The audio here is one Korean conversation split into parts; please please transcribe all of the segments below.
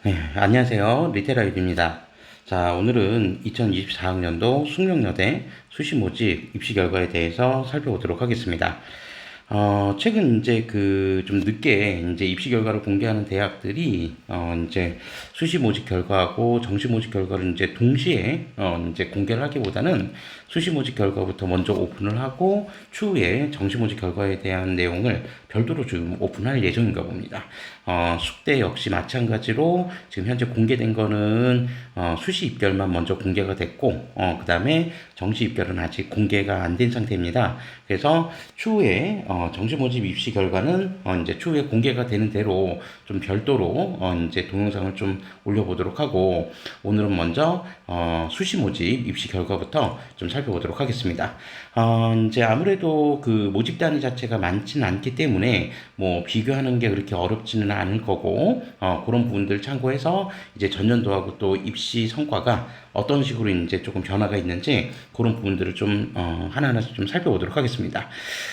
네, 안녕하세요. 리테라이드입니다. 자, 오늘은 2024학년도 숙명여대 수시 모집 입시 결과에 대해서 살펴보도록 하겠습니다. 최근 이제 좀 늦게 이제 입시 결과를 공개하는 대학들이, 이제 수시 모집 결과하고 정시 모집 결과를 이제 동시에, 이제 공개를 하기보다는 수시 모집 결과부터 먼저 오픈을 하고, 추후에 정시 모집 결과에 대한 내용을 별도로 지금 오픈할 예정인가 봅니다. 숙대 역시 마찬가지로 지금 현재 공개된 거는, 수시 입결만 먼저 공개가 됐고, 그 다음에 정시 입결은 아직 공개가 안 된 상태입니다. 그래서 추후에 정시 모집 입시 결과는 이제 추후에 공개가 되는 대로 좀 별도로 이제 동영상을 좀 올려보도록 하고, 오늘은 먼저 수시 모집 입시 결과부터 좀 살펴보도록 하겠습니다. 이제 아무래도 그 모집 단위 자체가 많지는 않기 때문에 뭐 비교하는 게 그렇게 어렵지는 않을 거고, 그런 부분들 참고해서 이제 전년도하고 또 입시 성과가 어떤 식으로 이제 조금 변화가 있는지 그런 부분들을 좀 하나하나씩 좀 살펴보도록 하겠습니다.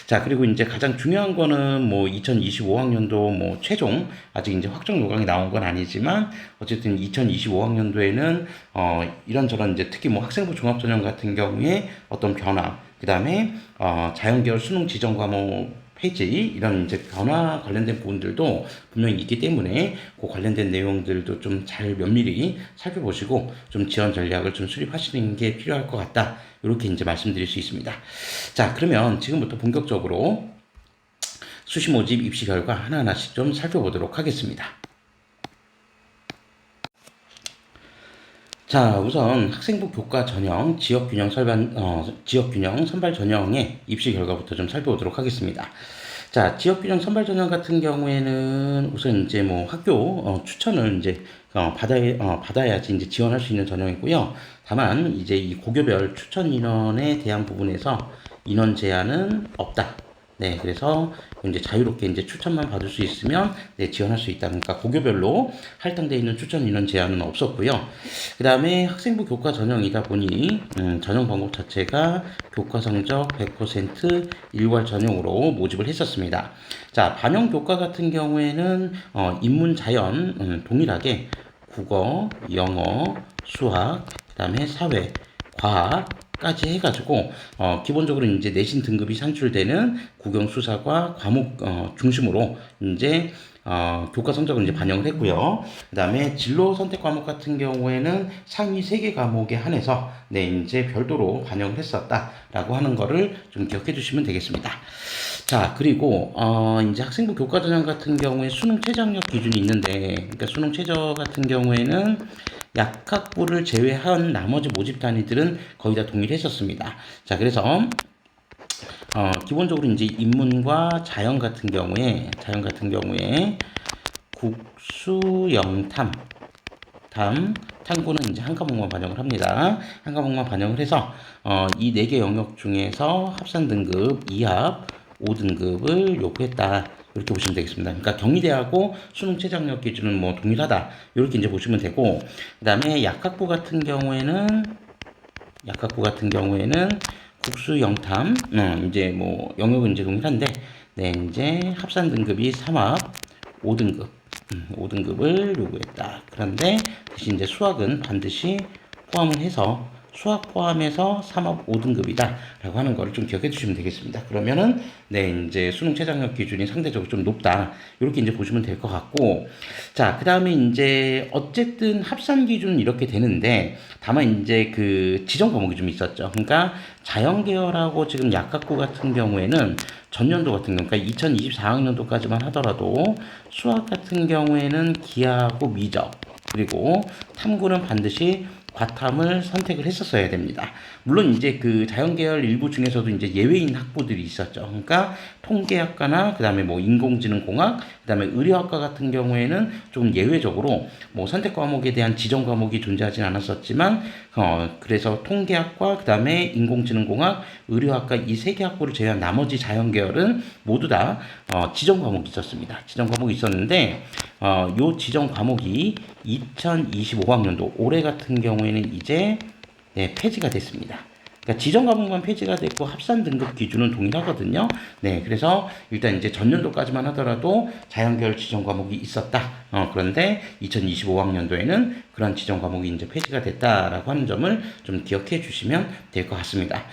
자, 그리고 이제 가장 중요한 거는 뭐 2025학년도 뭐 최종 아직 이제 확정 요강이 나온 건 아니지만 어쨌든 2025학년도에는 이런저런 이제 특히 뭐 학생부 종합전형 같은 경우에 어떤 변화, 그 다음에 자연계열 수능 지정 과목 폐지 이런 이제 변화 관련된 부분들도 분명히 있기 때문에 그 관련된 내용들도 좀 잘 면밀히 살펴보시고 좀 지원 전략을 좀 수립하시는 게 필요할 것 같다. 이렇게 이제 말씀드릴 수 있습니다. 자, 그러면 지금부터 본격적으로 수시 모집 입시 결과 하나하나씩 좀 살펴보도록 하겠습니다. 자, 우선 학생부 교과 전형 지역균형 선발 전형의 입시 결과부터 좀 살펴보도록 하겠습니다. 자, 지역균형 선발 전형 같은 경우에는 우선 이제 뭐 학교 추천을 이제 받아야지 이제 지원할 수 있는 전형이고요. 다만 이제 이 고교별 추천 인원에 대한 부분에서 인원 제한은 없다. 네, 그래서 이제 자유롭게 이제 추천만 받을 수 있으면 네, 지원할 수 있다. 그러니까 고교별로 할당되어 있는 추천 인원 제한은 없었고요. 그 다음에 학생부 교과 전형이다 보니 전형 방법 자체가 교과 성적 100% 일괄 전형으로 모집을 했었습니다. 자, 반영 교과 같은 경우에는 인문, 자연 동일하게 국어, 영어, 수학, 그 다음에 사회, 과학 까지 해가지고 기본적으로 이제 내신 등급이 산출되는 국영수사과 과목 중심으로 이제 교과 성적을 이제 반영을 했고요. 그 다음에 진로 선택 과목 같은 경우에는 상위 3개 과목에 한해서 네, 이제 별도로 반영을 했었다라고 하는 거를 좀 기억해 주시면 되겠습니다. 자, 그리고 이제 학생부 교과 전형 같은 경우에 수능 최저학력 기준이 있는데, 그러니까 수능 최저 같은 경우에는 약학부를 제외한 나머지 모집 단위들은 거의 다 동일했었습니다. 자, 그래서 기본적으로 이제 인문과 자연 같은 경우에 국수 영탐 탐구는 이제 한 과목만 반영을 합니다. 한 과목만 반영을 해서 이 4개 영역 중에서 합산 등급 2합 5등급을 요구했다. 이렇게 보시면 되겠습니다. 그러니까 경희대하고 수능 최저학력 기준은 뭐 동일하다. 이렇게 이제 보시면 되고, 그 다음에 약학부 같은 경우에는 국수 영탐, 이제 뭐 영역은 이제 동일한데, 네, 이제 합산 등급이 3합 5등급, 5등급을 요구했다. 그런데 대신 이제 수학은 반드시 포함을 해서 수학 포함해서 3합 5등급이다 라고 하는 거를 좀 기억해 주시면 되겠습니다. 그러면은 네, 이제 수능 최저학력 기준이 상대적으로 좀 높다 이렇게 이제 보시면 될 것 같고, 자, 그 다음에 이제 어쨌든 합산 기준은 이렇게 되는데 다만 이제 그 지정 과목이 좀 있었죠. 그러니까 자연계열하고 지금 약학부 같은 경우에는 전년도 같은 경우, 그러니까 2024학년도까지만 하더라도 수학 같은 경우에는 기하하고 미적, 그리고 탐구는 반드시 과탐을 선택을 했었어야 됩니다. 물론 이제 그 자연계열 일부 중에서도 이제 예외인 학부들이 있었죠. 그러니까 통계학과나 그다음에 뭐 인공지능공학, 그다음에 의료학과 같은 경우에는 좀 예외적으로 뭐 선택 과목에 대한 지정 과목이 존재하진 않았었지만 그래서 통계학과, 그다음에 인공지능공학, 의료학과 이 3개 학부를 제외한 나머지 자연계열은 모두 다 지정 과목이 있었습니다. 지정 과목이 있었는데 요 지정 과목이 2025학년도 올해 같은 경우에는 이제 네, 폐지가 됐습니다. 그러니까 지정 과목만 폐지가 됐고 합산 등급 기준은 동일하거든요. 네, 그래서 일단 이제 전년도까지만 하더라도 자연계열 지정 과목이 있었다. 그런데 2025학년도에는 그런 지정 과목이 이제 폐지가 됐다라고 하는 점을 좀 기억해 주시면 될 것 같습니다.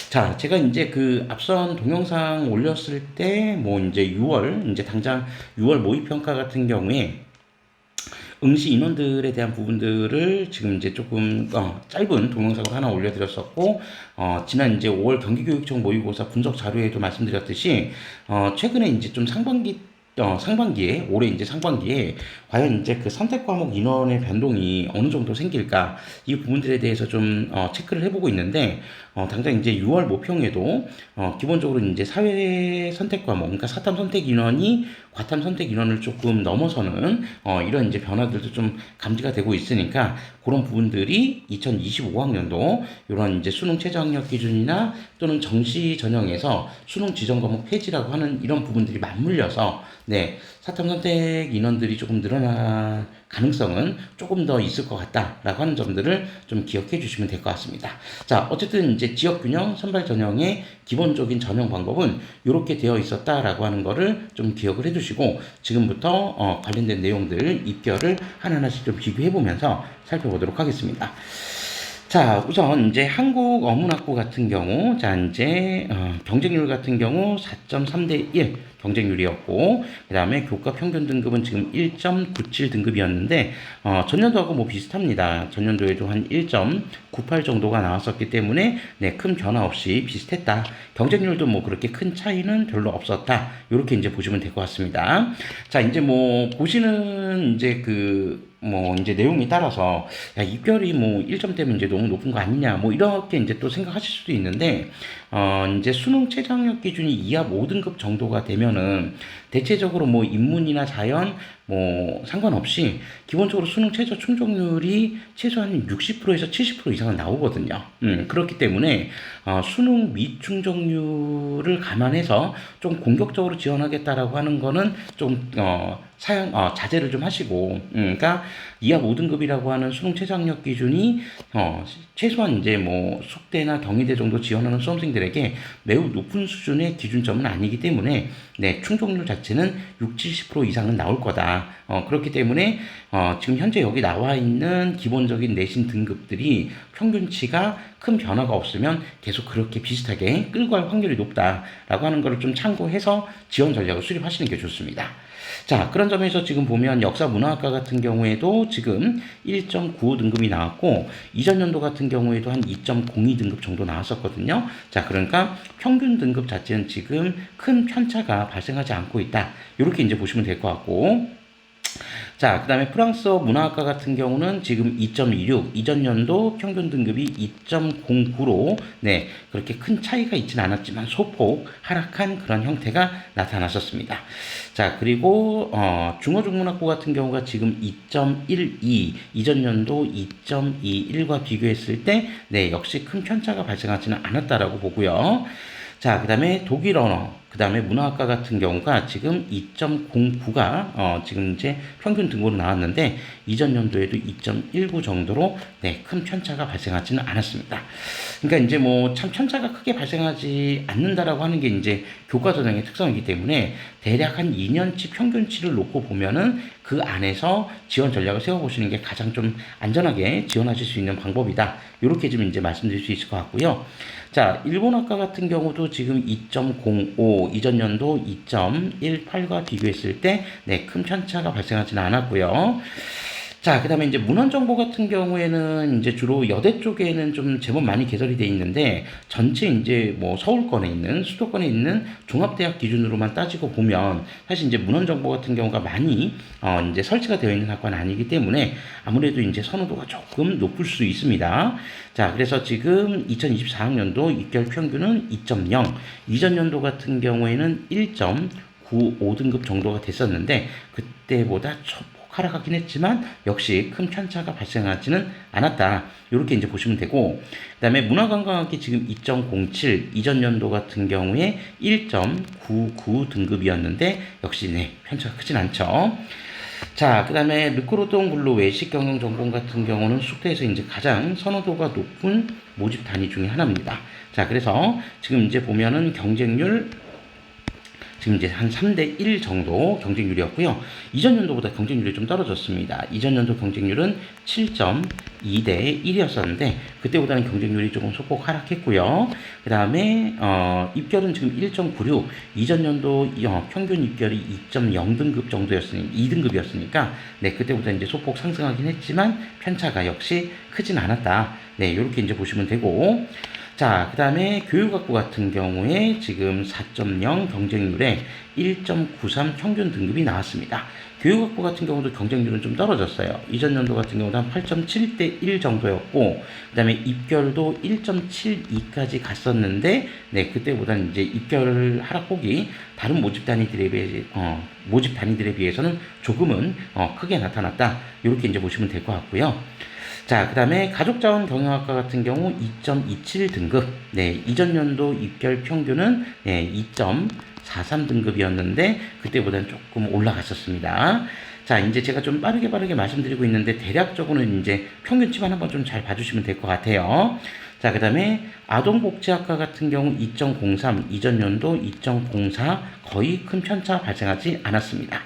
자, 제가 이제 그 앞선 동영상 올렸을 때 뭐 이제 6월 이제 당장 6월 모의평가 같은 경우에 응시 인원들에 대한 부분들을 지금 이제 조금 짧은 동영상을 하나 올려드렸었고, 지난 이제 5월 경기교육청 모의고사 분석 자료에도 말씀드렸듯이 최근에 이제 좀 상반기에 올해 이제 상반기에 과연 이제 그 선택 과목 인원의 변동이 어느 정도 생길까 이 부분들에 대해서 좀 체크를 해보고 있는데 당장 이제 6월 모평에도 기본적으로 이제 사회 선택 과목 그러니까 사탐 선택 인원이 과탐 선택 인원을 조금 넘어서는 이런 이제 변화들도 좀 감지가 되고 있으니까 그런 부분들이 2025학년도 이런 이제 수능 최저 학력 기준이나 또는 정시 전형에서 수능 지정 과목 폐지라고 하는 이런 부분들이 맞물려서 네, 사탐 선택 인원들이 조금 늘어날 가능성은 조금 더 있을 것 같다라고 하는 점들을 좀 기억해 주시면 될 것 같습니다. 자, 어쨌든 이제 지역 균형 선발 전형의 기본적인 전형 방법은 이렇게 되어 있었다라고 하는 거를 좀 기억을 해 두시고 지금부터 관련된 내용들 입결을 하나하나씩 좀 비교해 보면서 살펴보도록 하겠습니다. 자, 우선 이제 한국어문학부 같은 경우, 자, 이제 경쟁률 같은 경우 4.3대 1 경쟁률이었고, 그 다음에 교과 평균 등급은 지금 1.97 등급이었는데, 전년도하고 뭐 비슷합니다. 전년도에도 한 1.98 정도가 나왔었기 때문에, 네, 큰 변화 없이 비슷했다. 경쟁률도 뭐 그렇게 큰 차이는 별로 없었다. 이렇게 이제 보시면 될 것 같습니다. 자, 이제 뭐 보시는 이제 뭐 이제 내용에 따라서 야 입결이 뭐 1점대면 이제 너무 높은 거 아니냐 뭐 이렇게 이제 또 생각하실 수도 있는데 이제 수능 최저학력 기준이 2합 5등급 정도가 되면은 대체적으로 뭐 인문이나 자연 뭐 상관없이 기본적으로 수능 최저 충족률이 최소한 60%에서 70% 이상은 나오거든요. 그렇기 때문에 수능 미충족률을 감안해서 좀 공격적으로 지원하겠다라고 하는 거는 좀 자제를 좀 하시고, 그러니까 2합 5등급이라고 하는 수능 최저학력 기준이 최소한 이제 뭐 숙대나 경희대 정도 지원하는 수험생들에게 매우 높은 수준의 기준점은 아니기 때문에 네, 충족률 자체는 60-70% 이상은 나올 거다. 그렇기 때문에 지금 현재 여기 나와 있는 기본적인 내신 등급들이 평균치가 큰 변화가 없으면 계속 그렇게 비슷하게 끌고 갈 확률이 높다라고 하는 것을 좀 참고해서 지원 전략을 수립하시는 게 좋습니다. 자, 그런 점에서 지금 보면 역사문화학과 같은 경우에도 지금 1.95 등급이 나왔고 이전 연도 같은 경우에도 한 2.02 등급 정도 나왔었거든요. 자, 그러니까 평균 등급 자체는 지금 큰 편차가 발생하지 않고 있다. 이렇게 이제 보시면 될 것 같고 자, 그 다음에 프랑스어 문화학과 같은 경우는 지금 2.26, 이전 연도 평균 등급이 2.09로, 네, 그렇게 큰 차이가 있진 않았지만 소폭 하락한 그런 형태가 나타났었습니다. 자, 그리고, 중어중문학부 같은 경우가 지금 2.12, 이전 연도 2.21과 비교했을 때, 네, 역시 큰 편차가 발생하지는 않았다라고 보고요. 자, 그 다음에 독일 언어, 그 다음에 문화학과 같은 경우가 지금 2.09가 지금 이제 평균 등급으로 나왔는데 이전 연도에도 2.19 정도로 네, 큰 편차가 발생하지는 않았습니다. 그러니까 이제 뭐 참 편차가 크게 발생하지 않는다라고 하는 게 이제 교과 전형의 특성이기 때문에 대략 한 2년치 평균치를 놓고 보면은 그 안에서 지원 전략을 세워보시는 게 가장 좀 안전하게 지원하실 수 있는 방법이다. 이렇게 좀 이제 말씀드릴 수 있을 것 같고요. 자, 일본학과 같은 경우도 지금 2.05, 이전 연도 2.18과 비교했을 때, 네, 큰 편차가 발생하지는 않았고요. 자, 그 다음에 이제 문헌정보 같은 경우에는 이제 주로 여대 쪽에는 좀 제법 많이 개설이 돼 있는데, 전체 이제 뭐 서울권에 있는, 수도권에 있는 종합대학 기준으로만 따지고 보면, 사실 이제 문헌정보 같은 경우가 많이, 이제 설치가 되어 있는 학과는 아니기 때문에, 아무래도 이제 선호도가 조금 높을 수 있습니다. 자, 그래서 지금 2024학년도 입결 평균은 2.0, 이전 연도 같은 경우에는 1.95등급 정도가 됐었는데, 그때보다 하락하긴 했지만 역시 큰 편차가 발생하지는 않았다. 이렇게 이제 보시면 되고 그 다음에 문화관광학이 지금 2.07 이전 연도 같은 경우에 1.99 등급이었는데 역시 네, 편차가 크진 않죠. 자, 그 다음에 르크로동 블루 외식 경영 전공 같은 경우는 숙대에서 이제 가장 선호도가 높은 모집 단위 중에 하나입니다. 자, 그래서 지금 이제 보면은 경쟁률 지금 이제 한 3대 1 정도 경쟁률이었고요. 이전 연도보다 경쟁률이 좀 떨어졌습니다. 이전 연도 경쟁률은 7.2대 1이었었는데 그때보다는 경쟁률이 조금 소폭 하락했고요. 그 다음에 입결은 지금 1.96, 이전 연도 평균 입결이 2.0등급 정도였으니 2등급이었으니까 네, 그때보다 이제 소폭 상승하긴 했지만 편차가 역시 크진 않았다. 네, 이렇게 이제 보시면 되고, 자, 그 다음에 교육학부 같은 경우에 지금 4.0 경쟁률에 1.93 평균 등급이 나왔습니다. 교육학부 같은 경우도 경쟁률은 좀 떨어졌어요. 이전 연도 같은 경우도 한 8.7대 1 정도였고, 그 다음에 입결도 1.72까지 갔었는데, 네, 그때보다는 이제 입결 하락폭이 다른 모집 단위들에 비해서는 조금은 크게 나타났다. 이렇게 이제 보시면 될 것 같고요. 자, 그 다음에 가족자원 경영학과 같은 경우 2.27 등급. 네, 이전 연도 입결 평균은 2.43 등급이었는데 그때보다는 조금 올라갔었습니다. 자, 이제 제가 좀 빠르게 말씀드리고 있는데 대략적으로는 이제 평균치만 한번 좀 잘 봐주시면 될 것 같아요. 자, 그 다음에 아동복지학과 같은 경우 2.03, 이전 연도 2.04, 거의 큰 편차 발생하지 않았습니다.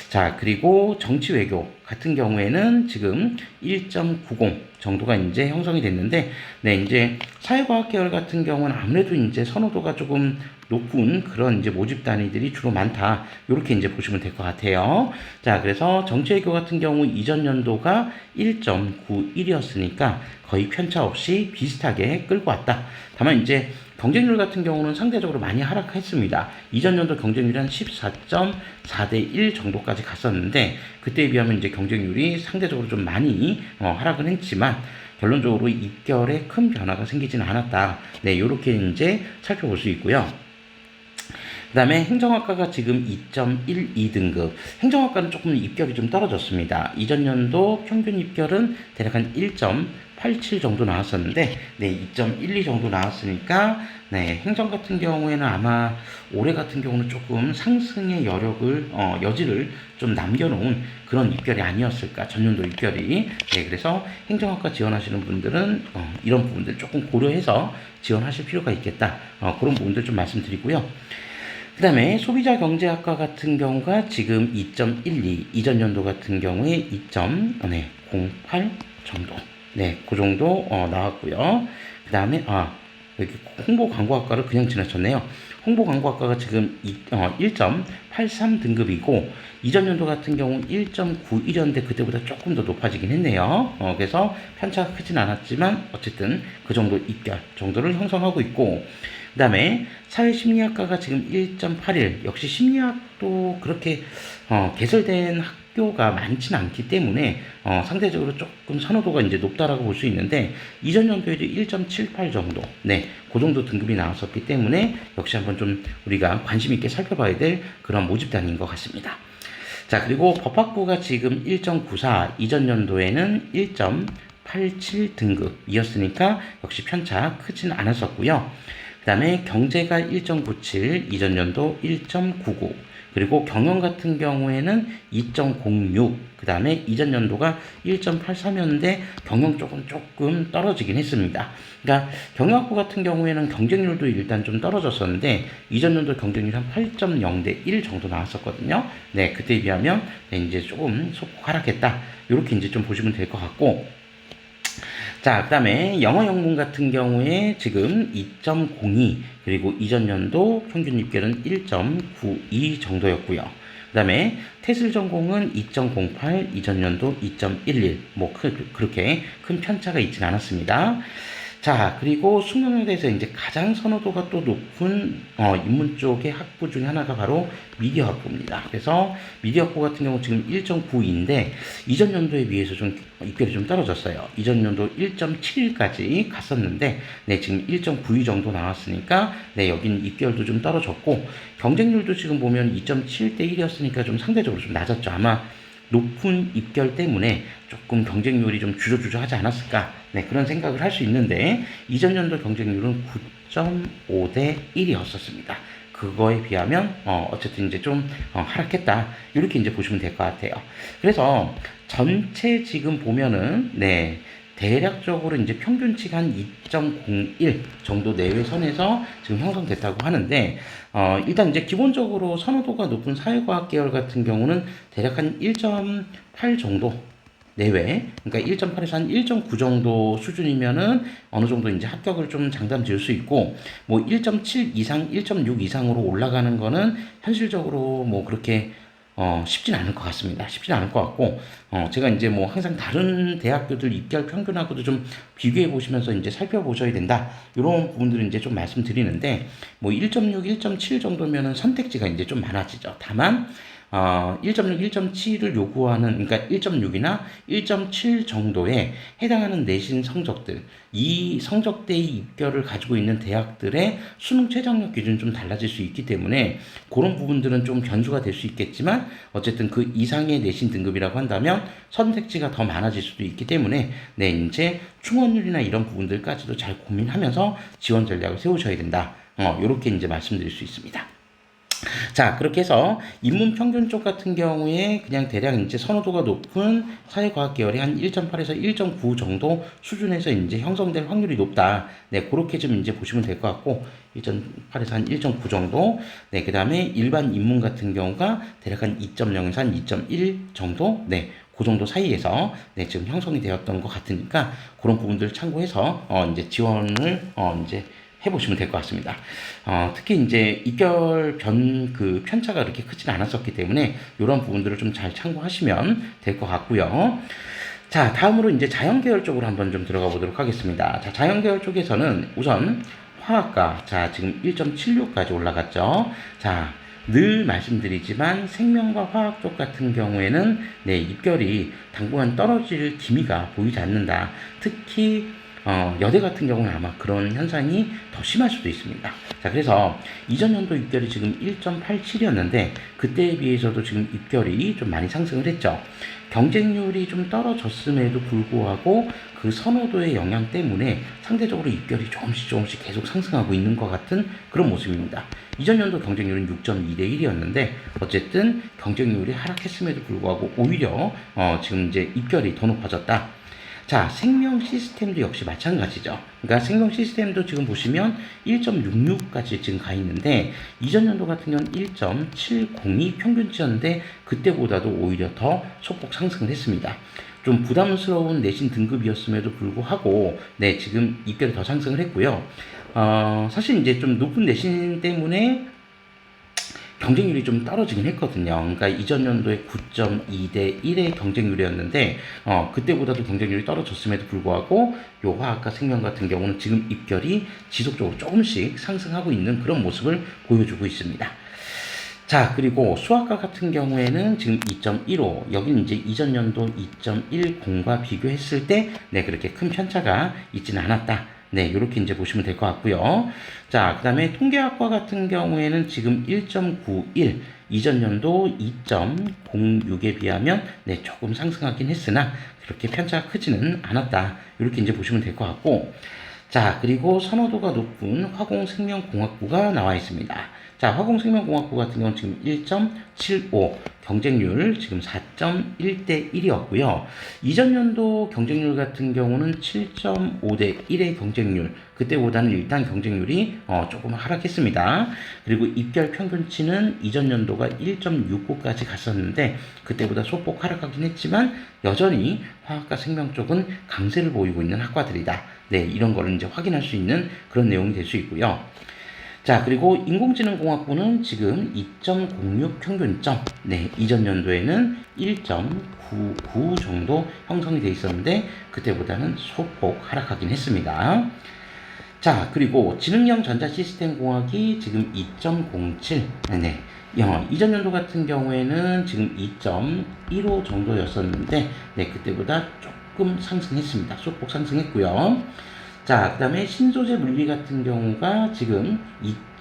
자, 그리고 정치외교 같은 경우에는 지금 1.90 정도가 이제 형성이 됐는데, 네, 이제 사회과학 계열 같은 경우는 아무래도 이제 선호도가 조금 높은 그런 이제 모집 단위들이 주로 많다. 이렇게 이제 보시면 될 것 같아요. 자, 그래서 정치외교 같은 경우 이전 연도가 1.91이었으니까 거의 편차 없이 비슷하게 끌고 왔다. 다만 이제 경쟁률 같은 경우는 상대적으로 많이 하락했습니다. 이전 연도 경쟁률이 한 14.4대 1 정도까지 갔었는데 그때에 비하면 이제 경쟁률이 상대적으로 좀 많이 하락은 했지만 결론적으로 입결에 큰 변화가 생기지는 않았다. 네, 이렇게 이제 살펴볼 수 있고요. 그 다음에 행정학과가 지금 2.12등급. 행정학과는 조금 입결이 좀 떨어졌습니다. 이전 연도 평균 입결은 대략 한 1.87 정도 나왔었는데, 네, 2.12 정도 나왔으니까, 네, 행정 같은 경우에는 아마 올해 같은 경우는 조금 상승의 여지를 좀 남겨놓은 그런 입결이 아니었을까, 전년도 입결이. 네, 그래서 행정학과 지원하시는 분들은 이런 부분들 조금 고려해서 지원하실 필요가 있겠다. 그런 부분들 좀 말씀드리고요. 그 다음에 소비자경제학과 같은 경우가 지금 2.12, 이전 연도 같은 경우에 2.08 정도. 네, 그 정도 나왔고요. 그 다음에 여기 홍보광고학과를 그냥 지나쳤네요. 홍보광고학과가 지금 1.83 등급이고 이전 연도 같은 경우 1.91이었는데 그때보다 조금 더 높아지긴 했네요. 그래서 편차가 크진 않았지만 어쨌든 그 정도 입결 정도를 형성하고 있고, 그 다음에 사회심리학과가 지금 1.81, 역시 심리학도 그렇게 개설된 학교가 많지는 않기 때문에 상대적으로 조금 선호도가 이제 높다라고 볼 수 있는데 이전 연도에도 1.78 정도, 네, 그 정도 등급이 나왔었기 때문에 역시 한번 좀 우리가 관심 있게 살펴봐야 될 그런 모집단인 것 같습니다. 자, 그리고 법학부가 지금 1.94, 이전 연도에는 1.87 등급이었으니까 역시 편차 크지는 않았었고요. 그 다음에 경제가 1.97, 이전 연도 1.99, 그리고 경영 같은 경우에는 2.06, 그 다음에 이전 연도가 1.83이었는데 경영 쪽은 조금 떨어지긴 했습니다. 그러니까 경영학부 같은 경우에는 경쟁률도 일단 좀 떨어졌었는데 이전 연도 경쟁률 한 8.0대 1 정도 나왔었거든요. 네, 그때에 비하면 네, 이제 조금 소폭 하락했다. 이렇게 이제 좀 보시면 될 것 같고, 자, 그 다음에 영어 영문 같은 경우에 지금 2.02, 그리고 이전 연도 평균 입결은 1.92 정도였고요. 그 다음에 태술 전공은 2.08, 이전 연도 2.11, 그렇게 큰 편차가 있진 않았습니다. 자, 그리고 숙명여대에서 이제 가장 선호도가 또 높은 인문 쪽의 학부 중에 하나가 바로 미디어 학부입니다. 그래서 미디어 학부 같은 경우 지금 1.92인데 이전 연도에 비해서 좀 입결이 좀 떨어졌어요. 이전 연도 1.71까지 갔었는데 네, 지금 1.92 정도 나왔으니까 네, 여긴 입결도 좀 떨어졌고 경쟁률도 지금 보면 2.7대 1이었으니까 좀 상대적으로 좀 낮았죠. 아마 높은 입결 때문에 조금 경쟁률이 좀 주저주저하지 않았을까, 네, 그런 생각을 할 수 있는데 이전 연도 경쟁률은 9.5대 1이었었습니다. 그거에 비하면 어쨌든 이제 좀 하락했다. 이렇게 이제 보시면 될 것 같아요. 그래서 전체 지금 보면은 네. 대략적으로 이제 평균치가 한 2.01 정도 내외 선에서 지금 형성됐다고 하는데, 일단 이제 기본적으로 선호도가 높은 사회과학 계열 같은 경우는 대략 한 1.8 정도 내외, 그러니까 1.8에서 한 1.9 정도 수준이면은 어느 정도 이제 합격을 좀 장담 지을 수 있고, 뭐 1.7 이상, 1.6 이상으로 올라가는 거는 현실적으로 뭐 그렇게 쉽진 않을 것 같습니다. 쉽진 않을 것 같고, 제가 이제 뭐 항상 다른 대학교들 입결 평균하고도 좀 비교해 보시면서 이제 살펴보셔야 된다. 이런 부분들을 이제 좀 말씀드리는데, 뭐 1.6, 1.7 정도면은 선택지가 이제 좀 많아지죠. 다만, 1.6, 1.7을 요구하는, 그러니까 1.6이나 1.7 정도에 해당하는 내신 성적들, 이 성적대의 입결을 가지고 있는 대학들의 수능 최저학력 기준이 좀 달라질 수 있기 때문에 그런 부분들은 좀 변수가 될 수 있겠지만 어쨌든 그 이상의 내신 등급이라고 한다면 선택지가 더 많아질 수도 있기 때문에 네, 이제 충원률이나 이런 부분들까지도 잘 고민하면서 지원 전략을 세우셔야 된다. 이렇게 이제 말씀드릴 수 있습니다. 자, 그렇게 해서 인문 평균 쪽 같은 경우에 그냥 대략 이제 선호도가 높은 사회과학 계열이 한 1.8에서 1.9 정도 수준에서 이제 형성될 확률이 높다. 네, 그렇게 좀 이제 보시면 될 것 같고, 1.8에서 한 1.9 정도. 네, 그 다음에 일반 인문 같은 경우가 대략 한 2.0에서 한 2.1 정도. 네, 그 정도 사이에서 네, 지금 형성이 되었던 것 같으니까 그런 부분들을 참고해서 이제 지원을 이제 해보시면 될 것 같습니다. 특히 이제 입결 그 편차가 그렇게 크진 않았었기 때문에 이런 부분들을 좀 잘 참고하시면 될 것 같고요. 자, 다음으로 이제 자연계열 쪽으로 한번 좀 들어가 보도록 하겠습니다. 자, 자연계열 쪽에서는 우선 화학과, 자, 지금 1.76까지 올라갔죠. 자, 늘 말씀드리지만 생명과 화학 쪽 같은 경우에는 네, 입결이 당분간 떨어질 기미가 보이지 않는다. 특히 여대 같은 경우는 아마 그런 현상이 더 심할 수도 있습니다. 자, 그래서 이전 연도 입결이 지금 1.87이었는데 그때에 비해서도 지금 입결이 좀 많이 상승을 했죠. 경쟁률이 좀 떨어졌음에도 불구하고 그 선호도의 영향 때문에 상대적으로 입결이 조금씩 계속 상승하고 있는 것 같은 그런 모습입니다. 이전 연도 경쟁률은 6.2대 1이었는데 어쨌든 경쟁률이 하락했음에도 불구하고 오히려 지금 이제 입결이 더 높아졌다. 자, 생명 시스템도 역시 마찬가지죠. 그러니까 생명 시스템도 지금 보시면 1.66까지 지금 가 있는데 이전 연도 같은 경우는 1.702 평균치였는데 그때보다도 오히려 더 소폭 상승을 했습니다. 좀 부담스러운 내신 등급이었음에도 불구하고 네, 지금 입결이 더 상승을 했고요. 사실 이제 좀 높은 내신 때문에 경쟁률이 좀 떨어지긴 했거든요. 그러니까 이전 연도에 9.2대 1의 경쟁률이었는데 그때보다도 경쟁률이 떨어졌음에도 불구하고 요 화학과 생명 같은 경우는 지금 입결이 지속적으로 조금씩 상승하고 있는 그런 모습을 보여주고 있습니다. 자, 그리고 수학과 같은 경우에는 지금 2.15, 여기는 이제 이전 연도 2.10과 비교했을 때, 네, 그렇게 큰 편차가 있지는 않았다. 네, 이렇게 이제 보시면 될 것 같고요. 자, 그 다음에 통계학과 같은 경우에는 지금 1.91, 이전 연도 2.06에 비하면 네, 조금 상승하긴 했으나 그렇게 편차가 크지는 않았다. 이렇게 이제 보시면 될 것 같고, 자, 그리고 선호도가 높은 화공생명공학부가 나와 있습니다. 자, 화공생명공학부 같은 경우는 지금 1.75, 경쟁률 지금 4.1대 1이었고요. 이전 연도 경쟁률 같은 경우는 7.5대 1의 경쟁률, 그때보다는 일단 경쟁률이 조금 하락했습니다. 그리고 입결 평균치는 이전 연도가 1.69까지 갔었는데 그때보다 소폭 하락하긴 했지만 여전히 화학과 생명 쪽은 강세를 보이고 있는 학과들이다. 네, 이런 거를 이제 확인할 수 있는 그런 내용이 될 수 있고요. 자, 그리고 인공지능공학부는 지금 2.06 평균점, 네, 이전 연도에는 1.99 정도 형성이 되어 있었는데 그때보다는 소폭 하락하긴 했습니다. 자, 그리고 지능형 전자시스템공학이 지금 2.07, 네, 이전 연도 같은 경우에는 지금 2.15 정도였었는데 네, 그때보다 조금 상승했습니다. 소폭 상승했고요. 자, 그 다음에 신소재 물리 같은 경우가 지금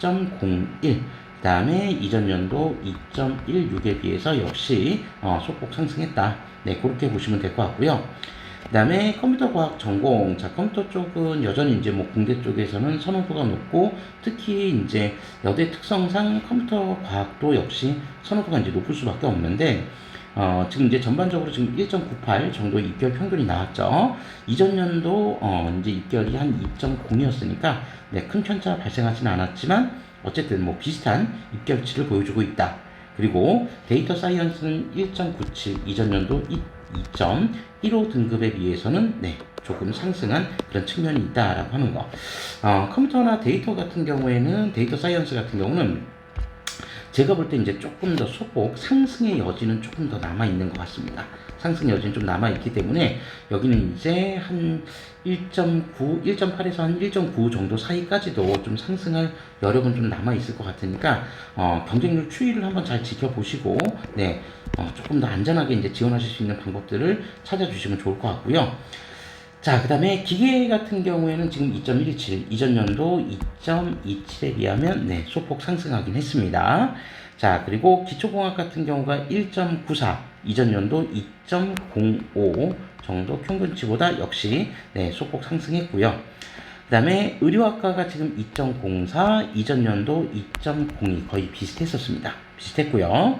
2.01, 그 다음에 이전 연도 2.16에 비해서 역시 소폭 상승했다. 네, 그렇게 보시면 될 것 같고요. 그 그다음에 컴퓨터 과학 전공, 자, 컴퓨터 쪽은 여전히 이제 뭐 공대 쪽에서는 선호도가 높고, 특히 이제 여대 특성상 컴퓨터 과학도 역시 선호도가 이제 높을 수밖에 없는데, 지금 이제 전반적으로 지금 1.98 정도 입결 평균이 나왔죠. 이전 연도 이제 입결이 한 2.0이었으니까 네, 큰 편차 발생하지는 않았지만 어쨌든 뭐 비슷한 입결치를 보여주고 있다. 그리고 데이터 사이언스는 1.97, 이전 연도 2.15 등급에 비해서는 네, 조금 상승한 그런 측면이 있다라고 하는 거. 컴퓨터나 데이터 같은 경우에는, 데이터 사이언스 같은 경우는 제가 볼 때 이제 조금 더 소폭 상승의 여지는 조금 더 남아있는 것 같습니다. 상승 여지는 좀 남아있기 때문에 여기는 이제 한 1.9, 1.8에서 한 1.9 정도 사이까지도 좀 상승할 여력은 좀 남아있을 것 같으니까, 경쟁률 추이를 한번 잘 지켜보시고, 네, 조금 더 안전하게 이제 지원하실 수 있는 방법들을 찾아주시면 좋을 것 같고요. 자, 그 다음에 기계 같은 경우에는 지금 2.17, 이전 연도 2.27에 비하면 네, 소폭 상승하긴 했습니다. 자, 그리고 기초공학 같은 경우가 1.94, 이전 연도 2.05 정도 평균치보다 역시 네, 소폭 상승했고요. 그 다음에 의료학과가 지금 2.04, 이전 연도 2.02 거의 비슷했었습니다. 비슷했고요.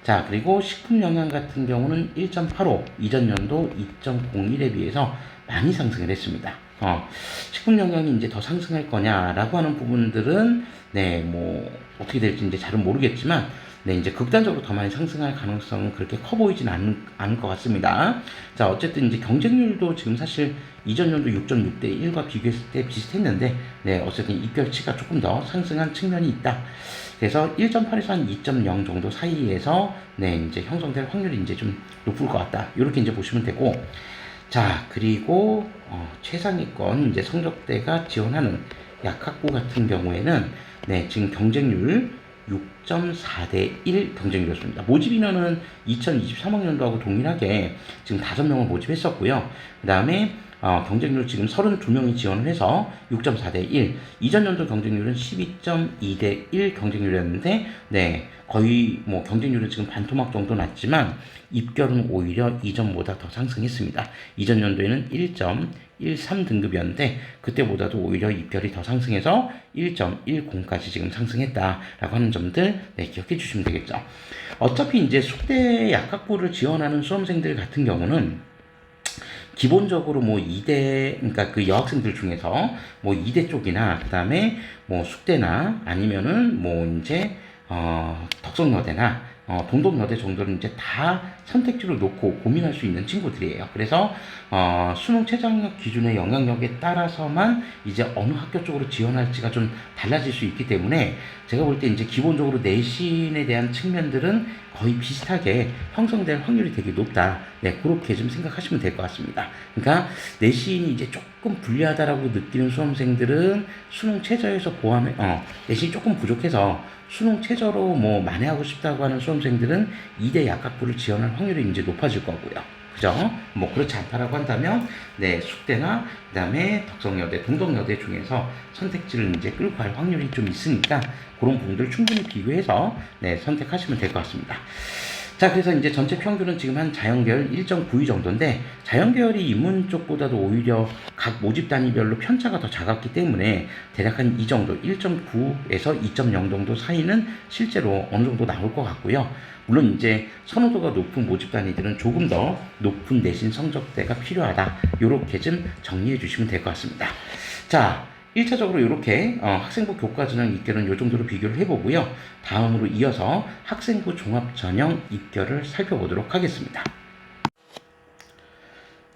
자, 그리고 식품영양 같은 경우는 1.85, 이전 연도 2.01에 비해서 많이 상승을 했습니다. 식품영양이 이제 더 상승할 거냐라고 하는 부분들은, 네, 뭐, 어떻게 될지 이제 잘은 모르겠지만, 네, 이제 극단적으로 더 많이 상승할 가능성은 그렇게 커 보이진 않을 것 같습니다. 자, 어쨌든 이제 경쟁률도 지금 사실 이전 연도 6.6대 1과 비교했을 때 비슷했는데, 네, 어쨌든 입결치가 조금 더 상승한 측면이 있다. 그래서 1.8에서 한 2.0 정도 사이에서 네, 이제 형성될 확률이 이제 좀 높을 것 같다. 이렇게 이제 보시면 되고, 자, 그리고 최상위권 이제 성적대가 지원하는 약학부 같은 경우에는 네, 지금 경쟁률 6.4대 1 경쟁률이었습니다. 모집 인원은 2023학년도하고 동일하게 지금 5명을 모집했었고요. 그 다음에 경쟁률 지금 32명이 지원을 해서 6.4대 1. 이전 연도 경쟁률은 12.2대 1 경쟁률이었는데, 네, 거의 뭐 경쟁률은 지금 반토막 정도 났지만, 입결은 오히려 이전보다 더 상승했습니다. 이전 연도에는 1.13 등급이었는데, 그때보다도 오히려 입결이 더 상승해서 1.10까지 지금 상승했다라고 하는 점들, 네, 기억해 주시면 되겠죠. 어차피 이제 숙대 약학부를 지원하는 수험생들 같은 경우는 기본적으로 뭐 이대, 그러니까 그 여학생들 중에서 뭐 이대 쪽이나 그 다음에 뭐 숙대나 아니면은 뭐 이제 덕성여대나 동덕여대 정도는 이제 다 선택지로 놓고 고민할 수 있는 친구들이에요. 그래서 수능 최저학력 기준의 영향력에 따라서만 이제 어느 학교 쪽으로 지원할지가 좀 달라질 수 있기 때문에, 제가 볼 때 이제 기본적으로 내신에 대한 측면들은 거의 비슷하게 형성될 확률이 되게 높다. 네, 그렇게 좀 생각하시면 될 것 같습니다. 그러니까 내신이 이제 조금 불리하다라고 느끼는 수험생들은 수능 최저에서 내신이 조금 부족해서 수능 최저로 뭐 만회하고 싶다고 하는 수험생들은 이대 약학부를 지원할 확률이 이제 높아질 거고요. 그죠? 뭐 그렇지 않다라고 한다면 네, 숙대나 그다음에 덕성여대, 동덕여대 중에서 선택지를 이제 끌고 갈 확률이 좀 있으니까 그런 부분들 충분히 비교해서 네, 선택하시면 될 것 같습니다. 자, 그래서 이제 전체 평균은 지금 한 자연계열 1.92 정도인데, 자연계열이 인문 쪽보다도 오히려 각 모집 단위별로 편차가 더 작았기 때문에 대략 한 이 정도, 1.9에서 2.0 정도 사이는 실제로 어느 정도 나올 것 같고요. 물론 이제 선호도가 높은 모집 단위들은 조금 더 높은 내신 성적대가 필요하다. 요렇게 좀 정리해 주시면 될 것 같습니다. 자, 1차적으로 이렇게 학생부 교과전형 입결은 이 정도로 비교를 해보고요. 다음으로 이어서 학생부 종합전형 입결을 살펴보도록 하겠습니다.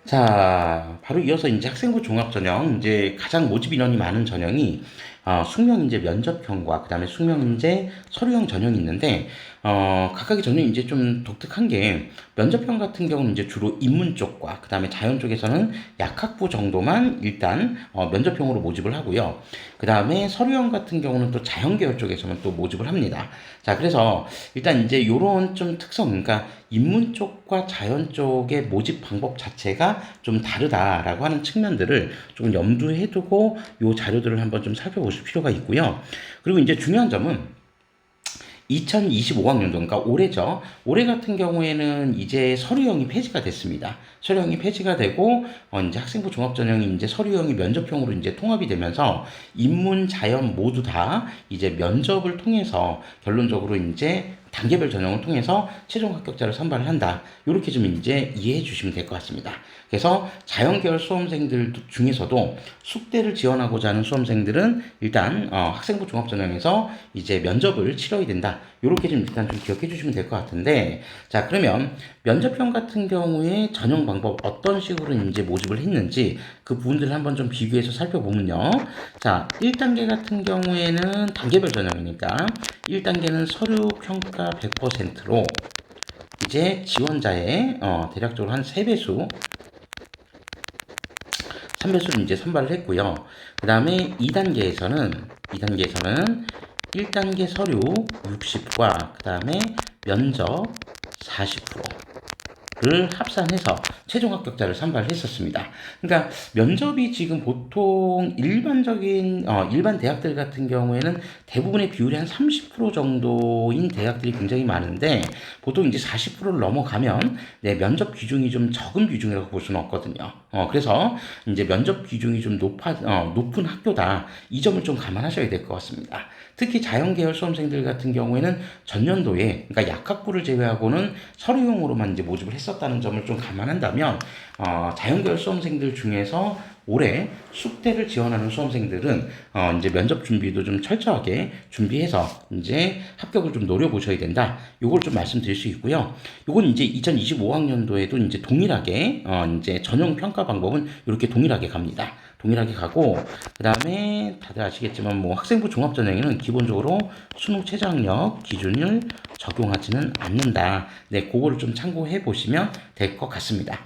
자, 바로 이어서 이제 학생부 종합전형, 이제 가장 모집 인원이 많은 전형이 숙명인재 면접형과 그 다음에 숙명인재 서류형 전형이 있는데, 각각의 전형이 이제 좀 독특한 게, 면접형 같은 경우는 이제 주로 인문 쪽과 그 다음에 자연 쪽에서는 약학부 정도만 일단 면접형으로 모집을 하고요. 그 다음에 서류형 같은 경우는 또 자연계열 쪽에서만 또 모집을 합니다. 자, 그래서 일단 이제 요런 좀 특성, 그러니까 인문 쪽과 자연 쪽의 모집 방법 자체가 좀 다르다라고 하는 측면들을 좀 염두에 두고 요 자료들을 한번 좀 살펴보실 필요가 있고요. 그리고 이제 중요한 점은 2025학년도, 그러니까 올해죠. 올해 같은 경우에는 이제 서류형이 폐지가 됐습니다. 서류형이 폐지가 되고, 이제 학생부 종합전형이 이제 서류형이 면접형으로 이제 통합이 되면서 인문, 자연 모두 다 이제 면접을 통해서 결론적으로 이제 단계별 전형을 통해서 최종 합격자를 선발을 한다. 이렇게 좀 이제 이해해 주시면 될 것 같습니다. 그래서 자연계열 수험생들 중에서도 숙대를 지원하고자 하는 수험생들은 일단 학생부 종합전형에서 이제 면접을 치러야 된다. 이렇게 좀 일단 좀 기억해 주시면 될 것 같은데, 자 그러면 면접형 같은 경우에 전형 방법 어떤 식으로 이제 모집을 했는지 그 부분들을 한번 좀 비교해서 살펴보면요. 자 1단계 같은 경우에는 단계별 전형이니까 1단계는 서류 평가 100%로 이제 지원자의 대략적으로 한 3배수 3배수를 이제 선발을 했고요. 그 다음에 2단계에서는 1단계 서류 60과 그 다음에 면접 40%를 합산해서 최종 합격자를 선발을 했었습니다. 그러니까 면접이 지금 보통 일반적인 일반 대학들 같은 경우에는 대부분의 비율이 한 30% 정도인 대학들이 굉장히 많은데 보통 이제 40%를 넘어가면 네, 면접 비중이 좀 적은 비중이라고 볼 수는 없거든요. 그래서 이제 면접 비중이 좀 높은 학교다. 이 점을 좀 감안하셔야 될 것 같습니다. 특히 자연계열 수험생들 같은 경우에는 전년도에, 그러니까 약학부를 제외하고는 서류형으로만 이제 모집을 했었다는 점을 좀 감안한다면, 자연계열 수험생들 중에서 올해 숙대를 지원하는 수험생들은 이제 면접 준비도 좀 철저하게 준비해서 이제 합격을 좀 노려보셔야 된다. 요걸 좀 말씀드릴 수 있고요. 요건 이제 2025학년도에도 이제 동일하게 이제 전형 평가 방법은 이렇게 동일하게 갑니다. 동일하게 가고 그 다음에 다들 아시겠지만 뭐 학생부 종합전형에는 기본적으로 수능 최저학력 기준을 적용하지는 않는다. 네, 그거를 좀 참고해 보시면 될 것 같습니다.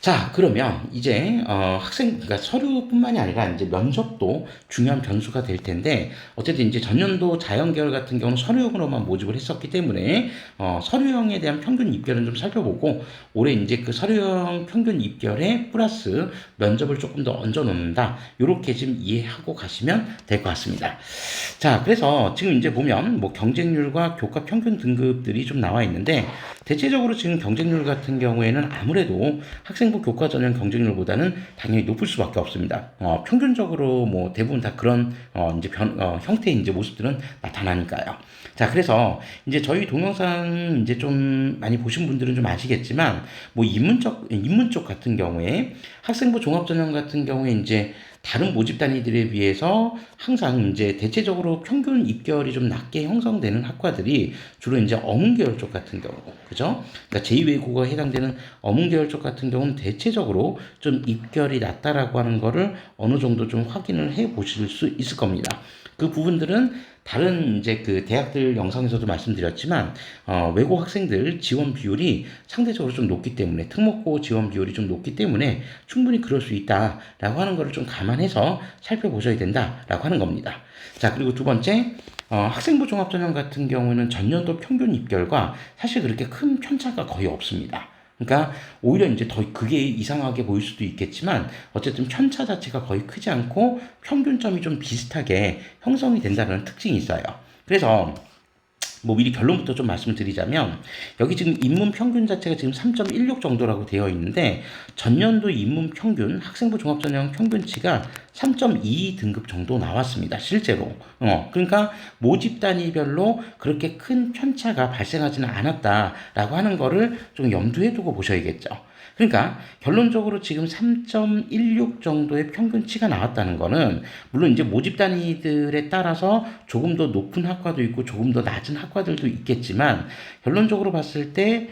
자, 그러면 이제 그러니까 서류뿐만이 아니라 이제 면접도 중요한 변수가 될 텐데 어쨌든 이제 전년도 자연계열 같은 경우는 서류형으로만 모집을 했었기 때문에 서류형에 대한 평균 입결은 좀 살펴보고 올해 이제 그 서류형 평균 입결에 플러스 면접을 조금 더 얹어 놓는다. 이렇게 지금 이해하고 가시면 될 것 같습니다. 자, 그래서 지금 이제 보면 뭐 경쟁률과 교과 평균 등급들이 좀 나와 있는데 대체적으로 지금 경쟁률 같은 경우에는 아무래도 학생부 교과 전형 경쟁률보다는 당연히 높을 수밖에 없습니다. 평균적으로 뭐 대부분 다 그런 이제 형태의 이제 모습들은 나타나니까요. 자, 그래서 이제 저희 동영상 이제 좀 많이 보신 분들은 좀 아시겠지만 뭐 인문 쪽 같은 경우에 학생부 종합전형 같은 경우에 이제 다른 모집 단위들에 비해서 항상 이제 대체적으로 평균 입결이 좀 낮게 형성되는 학과들이 주로 이제 어문계열 쪽 같은 경우, 그죠? 그러니까 제2외국어에 해당되는 어문계열 쪽 같은 경우는 대체적으로 좀 입결이 낮다라고 하는 거를 어느 정도 좀 확인을 해 보실 수 있을 겁니다. 그 부분들은 다른 이제 그 대학들 영상에서도 말씀드렸지만 외국 학생들 지원 비율이 상대적으로 좀 높기 때문에 특목고 지원 비율이 좀 높기 때문에 충분히 그럴 수 있다라고 하는 거를 좀 감안해서 살펴보셔야 된다라고 하는 겁니다. 자, 그리고 두 번째 학생부 종합전형 같은 경우는 전년도 평균 입결과 사실 그렇게 큰 편차가 거의 없습니다. 그러니까 오히려 이제 더 그게 이상하게 보일 수도 있겠지만 어쨌든 편차 자체가 거의 크지 않고 평균점이 좀 비슷하게 형성이 된다는 특징이 있어요. 그래서 뭐 미리 결론부터 좀 말씀을 드리자면 여기 지금 인문 평균 자체가 지금 3.16 정도라고 되어 있는데 전년도 인문 평균 학생부 종합전형 평균치가 3.2 등급 정도 나왔습니다. 실제로. 그러니까 모집 단위별로 그렇게 큰 편차가 발생하지는 않았다라고 하는 거를 좀 염두에 두고 보셔야겠죠. 그러니까 결론적으로 지금 3.16 정도의 평균치가 나왔다는 거는 물론 이제 모집 단위들에 따라서 조금 더 높은 학과도 있고 조금 더 낮은 학과들도 있겠지만 결론적으로 봤을 때